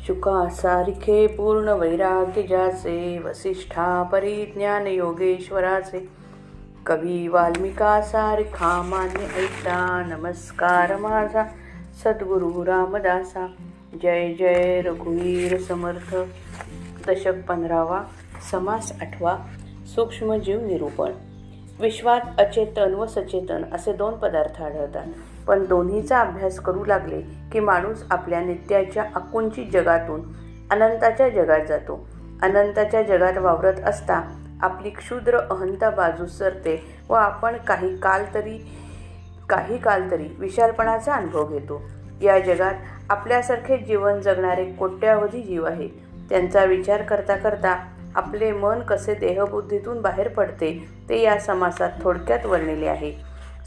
शुका सारिखे पूर्ण वैराग्य ज्याचे, वसिष्ठा परिज्ञान योगेश्वराचे, कवी वाल्मिका सारिखा मान्य ऐकला, नमस्कार माझा सद्गुरु रामदासा. जय जय रघुवीर समर्थ. दशक 15वा, समास 8वा, सूक्ष्मजीव निरूपण. विश्वात अचेतन व सचेतन असे 2 पदार्थ आढळतात, पण दोन्हीचा अभ्यास करू लागले की माणूस आपल्या नित्याच्या आकुंचित जगातून अनंताच्या जगात जातो. अनंताच्या जगात वावरत असता आपली क्षुद्र अहंता बाजूस सरते व आपण काही काल तरी विशालपणाचा अनुभव घेतो. या जगात आपल्यासारखे जीवन जगणारे कोट्यावधी जीव आहेत. त्यांचा विचार करता करता आपले मन कसे देहबुद्धीतून बाहेर पडते ते या समासात थोडक्यात वर्णिले आहे.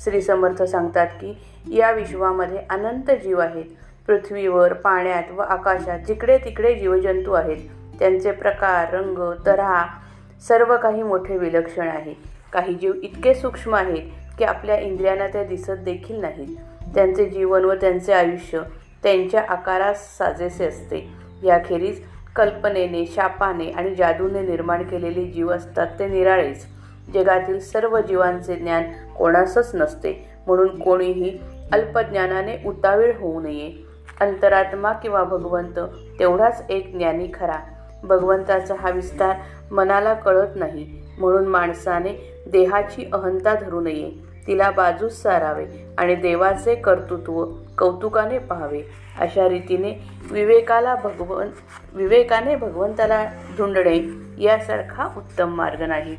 श्री समर्थ सांगतात की या विश्वामध्ये अनंत जीव आहेत. पृथ्वीवर, पाण्यात व आकाशात जिकडे तिकडे जीवजंतू आहेत. त्यांचे प्रकार, रंग, तऱ्हा सर्व काही मोठे विलक्षण आहे. काही जीव इतके सूक्ष्म आहेत की आपल्या इंद्रियांना त्या दिसत देखील नाहीत. त्यांचे जीवन व त्यांचे आयुष्य त्यांच्या आकारास साजेसे असते. याखेरीज कल्पनेने, शापाने आणि जादूने निर्माण केलेले जीव असतात ते निराळेच. जगातील सर्व जीवांचे ज्ञान कोणासच नसते, म्हणून कोणीही अल्पज्ञानाने उतावीळ होऊ नये. अंतरात्मा किंवा भगवंत तेवढाच एक ज्ञानी खरा. भगवंताचा हा विस्तार मनाला कळत नाही, म्हणून माणसाने देहाची अहंता धरू नये, तिला बाजूस सारावे आणि देवाचे कर्तृत्व कौतुकाने पाहावे. अशा रीतीने विवेकाने भगवंताला ढूंढणे यासारखा उत्तम मार्ग नाही.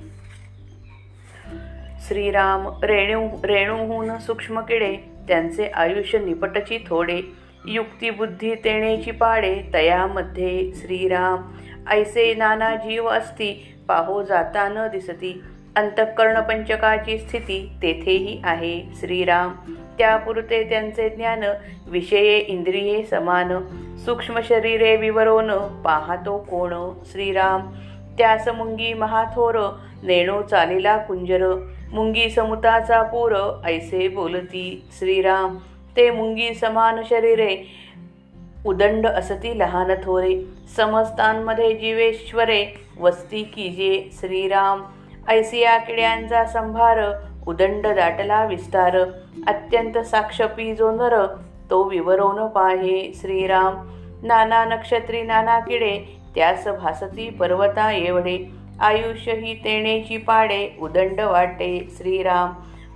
श्रीराम रेणूहून सूक्ष्म किडे, त्यांचे आयुष्य निपटची थोडे. युक्ती बुद्धी तेणेची पाडे, तयामध्ये श्रीराम. ऐसे नाना जीव असती, पाहो जाता न दिसती. अंतःकरण पंचकाची स्थिती, तेथेही आहे श्रीराम. त्यापुरते त्यांचे ज्ञान, विषये इंद्रिये समान. सूक्ष्म शरीरे विवरोन, पाहतो कोण श्रीराम. त्यास मुंगी महाथोर, नेणो चालिला कुंजर. मुंगी समुताचा पूर, ऐसे बोलती श्रीराम. ते मुंगी समान शरीरे, उदंड असती लहान थोरे. समस्तांमध्ये जीवेश्वरे, वस्ती कीजे श्रीराम. ऐसिया किड्यांचा संभार, उदंड दाटला विस्तार. अत्यंत साक्षपी जो नर, तो विवरोन पाहे श्रीराम. नाना नक्षत्री नाना किडे, त्यास भासती पर्वता एवढे. आयुष्य ही तेणेची पाडे, उदंड वाटे श्रीराम.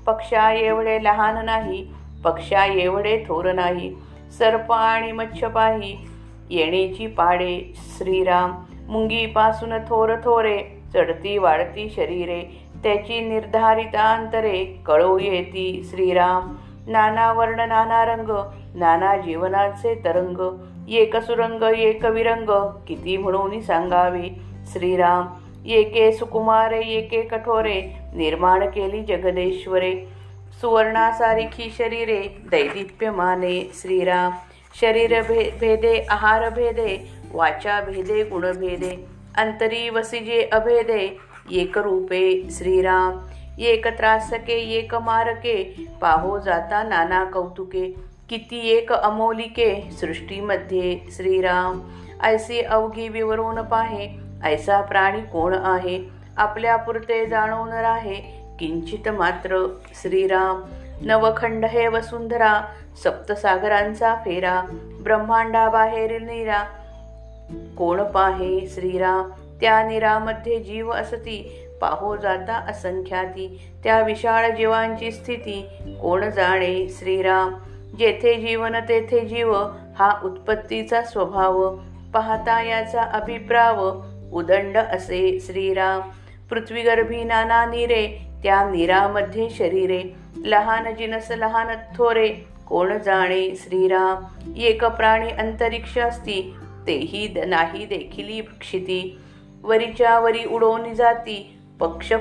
पक्षा एवढे लहान नाही, पक्षा एवढे थोर नाही. सर्प आणि मच्छ पाही, येणेची पाडे श्रीराम. मुंगीपासून थोर थोरे, चढती वाढती शरीरे. त्याची निर्धारितांतरे, कळो येती श्रीराम. नाना वर्ण नाना रंग, नाना जीवनाचे तरंग. एक सुरंग एक विरंग, किती म्हणून सांगावे श्रीराम. एके सुकुमारे एके कठोरे, निर्माण केली जगदेश्वरे. सुवर्णासारिखी शरीरे, दैदिप्यमाने श्रीराम. शरीर भेदे आहार भेदे, वाचा भेदे गुणभेदे. अंतरी वसिजे अभेदे, एक रूपे श्रीराम. एक त्रासके एक मारके, पाहो जाता नाना कौतुके. किती एक अमोलिके, सृष्टीमध्ये श्रीराम. ऐसे अवघी विवरून पाहे, ऐसा प्राणी कोण आहे. आपल्या पुरते जाणून राहे, किंचित मात्र श्रीराम. नवखंड हे वसुंधरा, सप्तसागरांचा फेरा. ब्रह्मांडाबाहेरील नीरा, कोण पाहे श्रीराम. त्या नीरामध्ये जीव असती, पाहो जाता असंख्याती. त्या विशाळ जीवांची स्थिती, कोण जाणे श्रीराम. जेथे जीवन तेथे जीव, हा उत्पत्तीचा स्वभाव. पाहता याचा अभिप्राव, उदंड असे श्रीराम. पृथ्वीगर्भी नाना नीरे, त्या नीरामध्ये शरीरे. लहान जिनस लहान थोरे, कोण जाणे श्रीराम. एक प्राणी अंतरिक्ष असती, तेही नाही देखिली क्षिती. वरीच्या वरी उडवून जाती, पक्ष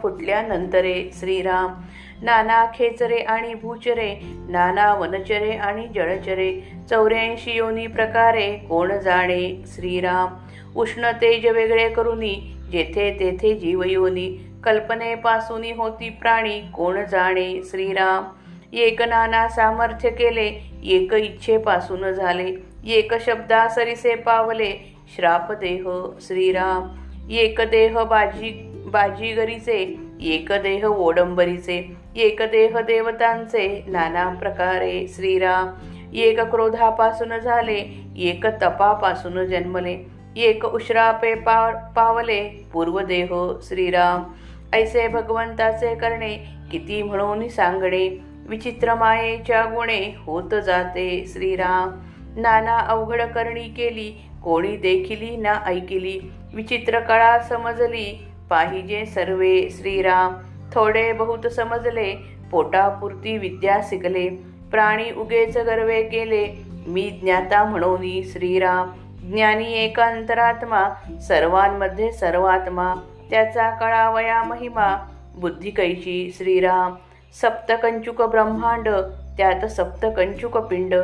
फुटल्यानंतरे श्रीराम. नाना खेचरे आणि भूचरे, नाना वनचरे आणि जळचरे. 84 योनी प्रकारे, कोण जाणे श्रीराम. उष्ण तेज वेगळे करुनी, जेथे तेथे जीवयोनी. कल्पनेपासून होती प्राणी, कोण जाणे श्रीराम. एक नाना सामर्थ्य केले, एक इच्छेपासून झाले, एक शब्दा सरिसे पावले, श्राप देह श्रीराम. एक देह बाजीगरीचे, एक देह ओडंबरीचे, एक देह देवतांचे नाना प्रकारे श्रीराम. एक क्रोधापासून झाले, एक तपापासून जन्मले, एक उश्रापे पावले, पूर्वदेह श्रीराम. ऐसे भगवंताचे करणे किती म्हणून सांगणे, विचित्र मायेच्या गुणे होत जाते श्रीराम. नाना अवघड करणी केली, कोणी देखिली ना ऐकिली, विचित्र कळा समजली, पाहिजे सर्वे श्रीराम. थोडे बहुत समजले, पोटापुरती विद्या शिकले, प्राणी उगेच गर्वे केले, मी ज्ञाता म्हणून श्रीराम. ज्ञानी एक अंतरात्मा, सर्वांमध्ये सर्वात्मा, त्याचा कळावया महिमा, बुद्धी कैची श्रीराम. सप्तकंचुक ब्रह्मांड, त्यात सप्तकंचुक पिंड,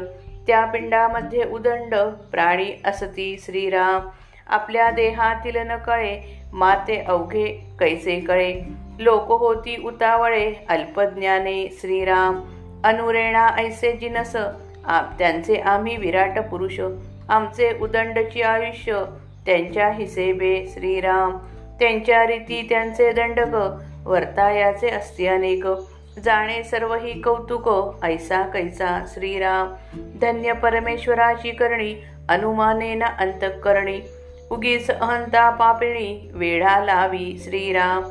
त्या पिंडामध्ये उदंड प्राणी असती श्रीराम. आपल्या देहातील न कळे, माते अवघे कैसे कळे, लोक होती उतावळे, अल्पज्ञाने श्रीराम. अनुरेणा ऐसे जिनस, त्यांचे आम्ही विराट पुरुष, आमचे उदंडची आयुष्य, त्यांच्या हिसेबे श्रीराम. त्यांच्या रीती त्यांचे दंडक, वर्तायाचे असती अनेक, जाणे सर्व ही कौतुक, ऐसा कैसा श्रीराम. धन्य परमेश्वराची करणी, अनुमाने ना अंतःकरणी, उगीच अहंता पापिणी, वेढा लावी श्रीराम.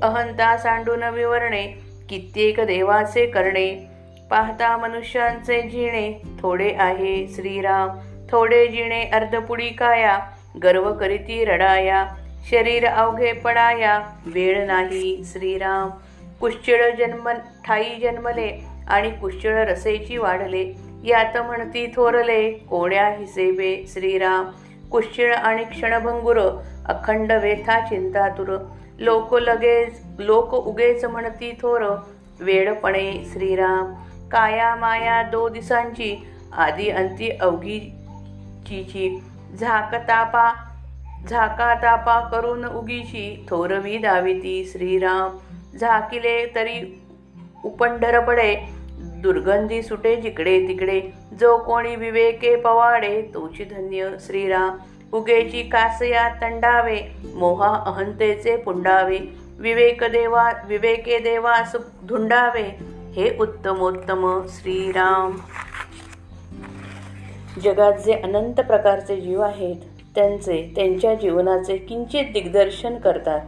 अहंता सांडून विवरणे, कित्येक देवाचे करणे, पाहता मनुष्यांचे जिणे, थोडे आहे श्रीराम. थोडे जिणे अर्धपुडी काया, गर्व करीती रडाया, शरीर अवघे पडाया, वेळ नाही श्रीराम. कुश्चिळ ठाई जन्मले, आणि कुश्चिळ रसेची वाढले, यात म्हणती थोरले, कोण्या हिसेबे श्रीराम. कुश्चिळ आणि क्षणभंगुर, अखंड वेथा चिंतातुर, लोक उगेच म्हणती थोर, वेडपणे श्रीराम. काया माया दो दिसांची, आदी अंती अवघीची, झाका तापा करून उगीची, थोरवी दाविती श्रीराम. झाकिले तरी उपंढर पडे, दुर्गंधी सुटे जिकडे तिकडे, जो कोणी विवेके पवाडे, तोची धन्य श्रीराम. उगेची कासया तंडावे, मोहा अहंतेचे पुंडावे, विवेके देवास धुंडावे, हे उत्तमोत्तम श्रीराम. जगात जे अनंत प्रकारचे जीव आहेत, त्यांच्या जीवनाचे किंचित दिग्दर्शन करतात.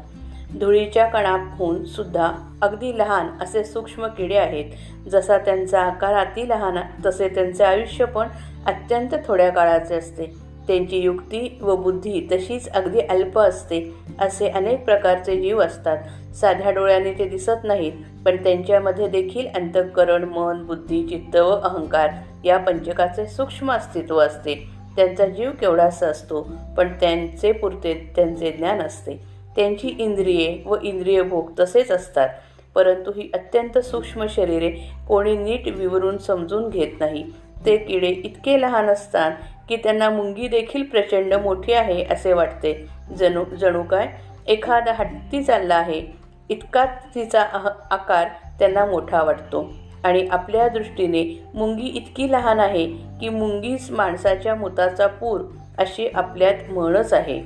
धुळीच्या कणाहून सुद्धा अगदी लहान असे सूक्ष्म किडे आहेत. जसा त्यांचा आकार अति लहान, तसे त्यांचे आयुष्य पण अत्यंत थोड्या काळाचे असते. त्यांची युक्ती व बुद्धी तशीच अगदी अल्प असते. असे अनेक प्रकारचे जीव असतात. साध्या डोळ्याने ते दिसत नाहीत, पण त्यांच्यामध्ये देखील अंतःकरण, मन, बुद्धी, चित्त व अहंकार या पंचकाचे सूक्ष्म अस्तित्व असते. त्यांचा जीव केवढासा असतो, पण त्यांचे पुरते त्यांचे ज्ञान असते. त्यांची इंद्रिये व इंद्रियभोग तसेच असतात. परंतु ही अत्यंत सूक्ष्म शरीरे कोणी नीट विवरून समजून घेत नाही. ते किडे इतके लहान असतात की त्यांना मुंगी देखील प्रचंड मोठी आहे असे वाटते. जणू काय एखादा हत्ती चालला आहे इतका तिचा आकार त्यांना मोठा वाटतो. आणि आपल्या दृष्टीने मुंगी इतकी लहान आहे की मुंगीच माणसाच्या मुताचा पूर, अशी आपल्यात म्हणच आहे.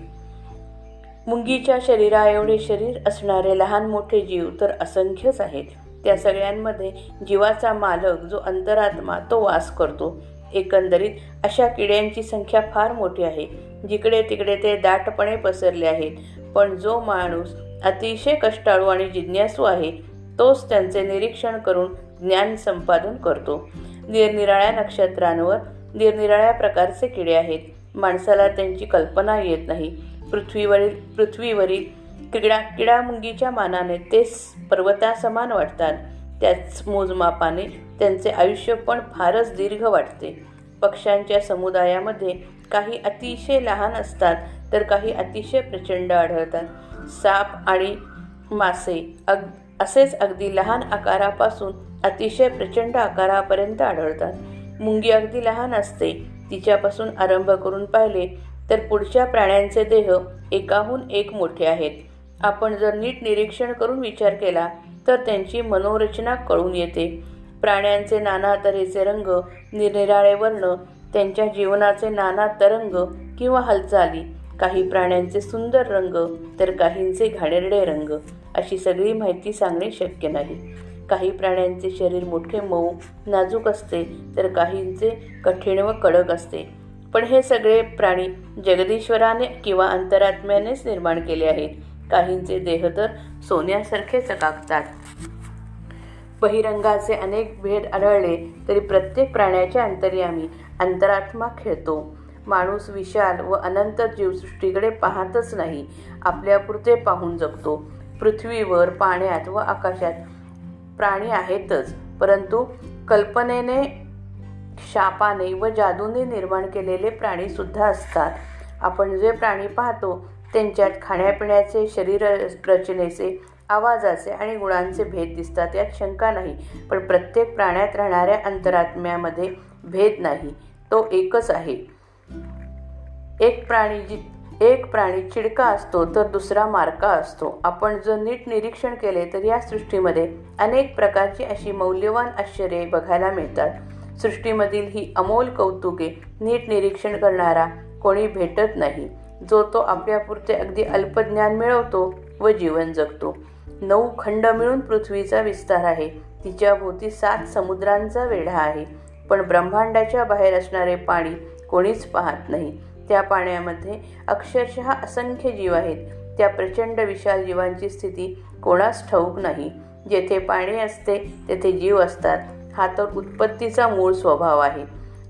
मुंगीच्या शरीरा एवढे शरीर असणारे लहान मोठे जीव तर असंख्यच आहेत. त्या सगळ्यांमध्ये जीवाचा मालक जो अंतरात्मा तो वास करतो. एकंदरीत अशा किड्यांची संख्या फार मोठी आहे. जिकडे तिकडे ते दाटपणे पसरले आहेत. पण जो माणूस अतिशय कष्टाळू आणि जिज्ञासू आहे तोच त्यांचे निरीक्षण करून ज्ञान संपादन करतो. निरनिराळ्या नक्षत्रांवर निरनिराळ्या प्रकारचे किडे आहेत. माणसाला त्यांची कल्पना येत नाही. पृथ्वीवरील किडामुंगीच्या मानाने ते पर्वतासमान वाटतात. त्याच मोजमापाने त्यांचे आयुष्य पण फारच दीर्घ वाटते. पक्ष्यांच्या समुदायामध्ये काही अतिशय लहान असतात तर काही अतिशय प्रचंड आढळतात. साप आणि मासे असेच अगदी लहान आकारापासून अतिशय प्रचंड आकारापर्यंत आढळतात. मुंगी अगदी लहान असते. तिच्यापासून आरंभ करून पाहिले तर पुढच्या प्राण्यांचे देह एकाहून एक मोठे आहेत. आपण जर नीट निरीक्षण करून विचार केला तर त्यांची मनोरचना कळून येते. प्राण्यांचे नाना तऱ्हेचे रंग, निरनिराळे वर्ण, त्यांच्या जीवनाचे नाना तरंग किंवा हालचाली, काही प्राण्यांचे सुंदर रंग तर काहींचे घाणेरडे रंग, अशी सगळी माहिती सांगणे शक्य नाही. काही प्राण्यांचे शरीर मोठे मऊ नाजूक असते तर काहींचे कठीण व कडक असते. पण हे सगळे प्राणी जगदीश्वराने किंवा अंतरात्म्यानेच निर्माण केले आहेत. काहींचे देह तर सोन्यासारखे चकाकतात. बहिरंगाचे अनेक भेद आढळले तरी प्रत्येक प्राण्याच्या अंतर्यामी अंतरात्मा खेळतो. माणूस विशाल व अनंत जीवसृष्टीकडे पाहतच नाही, आपल्यापुरते पाहून जगतो. पृथ्वीवर, पाण्यात व आकाशात प्राणी आहेतच, परंतु कल्पनेने, शापाने व जादूने निर्माण केलेले प्राणीसुद्धा असतात. आपण जे प्राणी पाहतो त्यांच्यात खाण्यापिण्याचे, शरीर रचनेचे, आवाजाचे आणि गुणांचे भेद दिसतात, यात शंका नाही. पण प्रत्येक प्राण्यात राहणाऱ्या अंतरात्म्यामध्ये भेद नाही, तो एकच आहे. एक प्राणी चिडका असतो तर दुसरा मारका असतो. आपण जर नीट निरीक्षण केले तर या सृष्टीमध्ये अनेक प्रकारची अशी मौल्यवान आश्चर्ये बघायला मिळतात. सृष्टीमधील ही अमोल कौतुके नीट निरीक्षण करणारा कोणी भेटत नाही, जो तो आपल्यापुरते अगदी अल्पज्ञान मिळवतो व जीवन जगतो. 9 खंड मिळून पृथ्वीचा विस्तार आहे. तिच्या भोवती 7 समुद्रांचा वेढा आहे. पण ब्रह्मांडाच्या बाहेर असणारे पाणी कोणीच पाहत नाही. त्या पाण्यामध्ये अक्षरशः असंख्य जीव आहेत. त्या प्रचंड विशाल जीवांची स्थिती कोणास ठाऊक नाही. जेथे पाणी असते तेथे जीव असतात, हा तर उत्पत्तीचा मूळ स्वभाव आहे.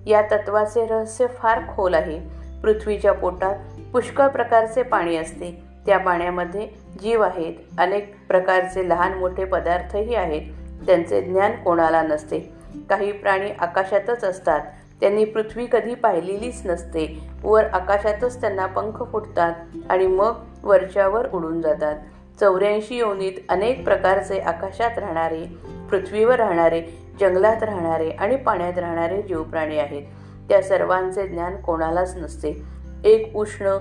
या तत्वाचे रहस्य फार खोल आहे. पृथ्वीच्या पोटात पुष्कळ प्रकारचे पाणी असते. त्या पाण्यामध्ये जीव आहेत. अनेक प्रकारचे लहान मोठे पदार्थही आहेत. त्यांचे ज्ञान कोणाला नसते. काही प्राणी आकाशातच असतात. त्यांनी पृथ्वी कधी पाहिलेलीच नसते. वर आकाशातच त्यांना पंख फुटतात आणि मग वरच्यावर उडून जातात. 84 योनीत अनेक प्रकारचे आकाशात राहणारे, पृथ्वीवर राहणारे, जंगलात राहणारे आणि पाण्यात राहणारे जीवप्राणी आहेत. त्या सर्वांचे ज्ञान कोणालाच नसते. एक उष्ण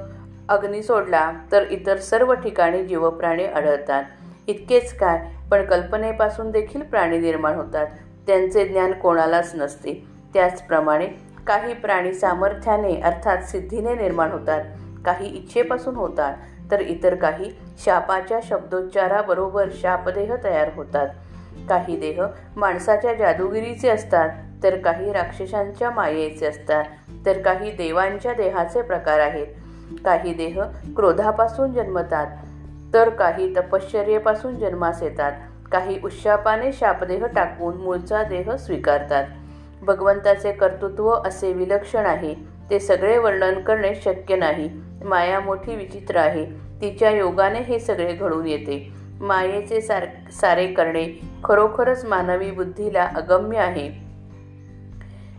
अग्नी सोडला तर इतर सर्व ठिकाणी जीवप्राणी आढळतात. इतकेच काय, पण कल्पनेपासून देखील प्राणी निर्माण होतात. त्यांचे ज्ञान कोणालाच नसते. त्याचप्रमाणे काही प्राणी सामर्थ्याने अर्थात सिद्धीने निर्माण होतात, काही इच्छेपासून होतात, तर इतर काही शापाच्या शब्दोच्चाराबरोबर शापदेह तयार होतात. काही देह माणसाच्या जादूगिरीचे असतात, तर काही राक्षसांच्या मायेचे असतात, तर काही देवांच्या देहाचे प्रकार आहेत. काही देह क्रोधापासून जन्मतात, तर काही तपश्चर्येपासून जन्मास येतात. काही उशापाने शापदेह टाकून मूळचा देह स्वीकारतात. भगवंताचे कर्तृत्व असे विलक्षण आहे, ते सगळे वर्णन करणे शक्य नाही. माया मोठी विचित्र आहे. तिच्या योगाने हे सगळे घडून येते. मायेचे सारे करणे खरोखरच मानवी बुद्धीला अगम्य आहे.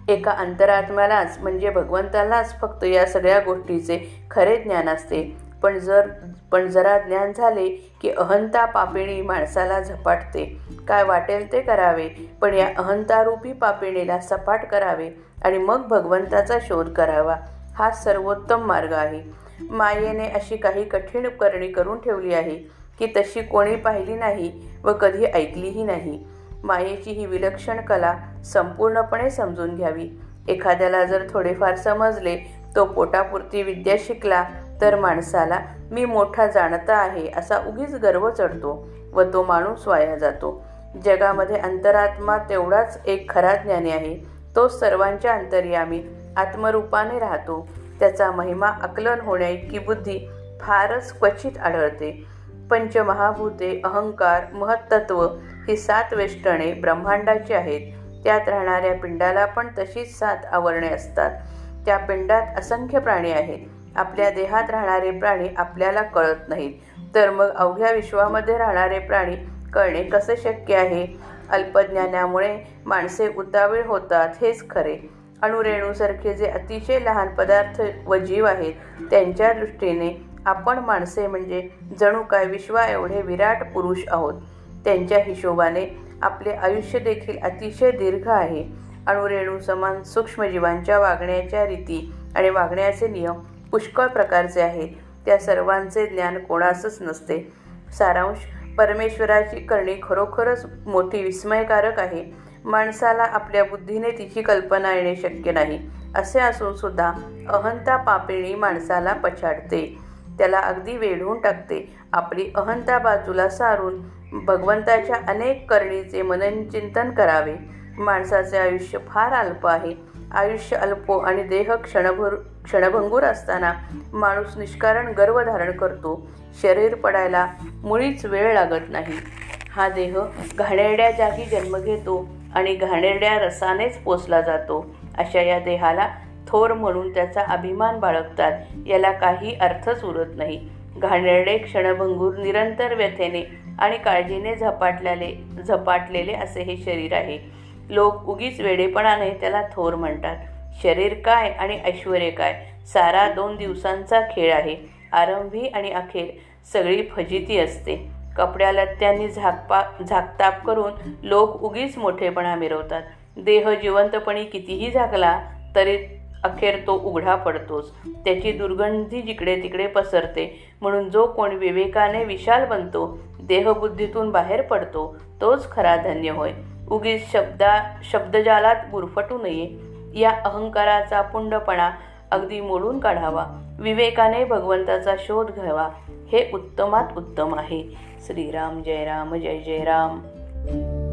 एका अंतरात्म्यालाच म्हणजे भगवंतालाच फक्त या सगळ्या गोष्टीचे खरे ज्ञान असते. पण जरा ज्ञान झाले की अहंता पापिणी माणसाला झपाटते. काय वाटेल ते करावे, पण या अहंतारूपी पापिणीला सपाट करावे आणि मग भगवंताचा शोध करावा, हा सर्वोत्तम मार्ग आहे. मायेने अशी काही कठीण करणी करून ठेवली आहे की तशी कोणी पाहिली नाही व कधी ऐकलीही नाही. मायेची ही विलक्षण कला संपूर्णपणे समजून घ्यावी. एखाद्याला जर थोडेफार समजले, तो पोटापुरती विद्या शिकला, तर माणसाला मी मोठा जाणता आहे असा उगीच गर्व चढतो व तो माणूस वाया जातो. जगामध्ये अंतरात्मा तेवढाच एक खरा ज्ञानी आहे. तो सर्वांच्या अंतर्यामी आत्मरूपाने राहतो. त्याचा महिमा आकलन होण्याइतकी बुद्धी फारच क्वचित आढळते. पंचमहाभूते, अहंकार, महत्त्व ही 7 वेष्टणे ब्रह्मांडाची आहेत. त्यात राहणाऱ्या पिंडाला पण तशीच 7 आवरणे असतात. त्या पिंडात असंख्य प्राणी आहेत. आपल्या देहात राहणारे प्राणी आपल्याला कळत नाहीत, तर मग अवघ्या विश्वामध्ये राहणारे प्राणी कळणे कसे शक्य आहे? अल्पज्ञानामुळे माणसे उतावीळ होतात, हेच खरे. अणुरेणूसारखे जे अतिशय लहान पदार्थ व जीव आहेत, त्यांच्या दृष्टीने आपण माणसे म्हणजे जणू काय विश्वा एवढे विराट पुरुष आहोत. त्यांच्या हिशोबाने आपले आयुष्य देखील अतिशय दीर्घ आहे. अणुरेणू समान सूक्ष्मजीवांच्या वागण्याच्या रीती आणि वागण्याचे नियम पुष्कळ प्रकारचे आहेत. त्या सर्वांचे ज्ञान कोणासच नसते. सारांश, परमेश्वराची करणी खरोखरच मोठी विस्मयकारक आहे. माणसाला आपल्या बुद्धीने तिची कल्पना येणे शक्य नाही. असे असून सुद्धा अहंता पापिणी माणसाला पछाडते, त्याला अगदी वेढून टाकते. आपली अहंता बाजूला सारून भगवंताच्या अनेक करणीचे मननचिंतन करावे. माणसाचे आयुष्य फार अल्प आहे. आयुष्य अल्प आणि देह क्षणभंगूर असताना माणूस निष्कारण गर्व धारण करतो. शरीर पडायला मुळीच वेळ लागत नाही. हा देह घाणेरड्या जागी जन्म घेतो आणि घाणेरड्या रसानेच पोसला जातो. अशा या देहाला थोर म्हणून त्याचा अभिमान बाळगतात. याला काही अर्थच उरत नाही. घाणेरडे क्षणभंगूर निरंतर व्यथेने आणि काळजीने झपाटलेले असे हे शरीर आहे. लोक उगीच वेडेपणाने त्याला थोर म्हणतात. शरीर काय आणि ऐश्वर्य काय, सारा 2 दिवसांचा खेळ आहे. आरंभी आणि अखेर सगळी फजिती असते. कपड्या लत्त्यांनी झाकताप करून लोक उगीच मोठेपणा मिरवतात. देह जिवंतपणी कितीही झाकला तरी अखेर तो उघडा पडतोच. त्याची दुर्गंधी जिकडे तिकडे पसरते. म्हणून जो कोण विवेकाने विशाल बनतो, देहबुद्धीतून बाहेर पडतो, तोच खरा धन्य होय. उगीच शब्दजालात गुरफटू नये. या अहंकाराचा पुंडपणा अगदी मोडून काढावा. विवेकाने भगवंताचा शोध घ्यावा. हे उत्तमात उत्तम आहे. श्रीराम जय राम, जय जय राम.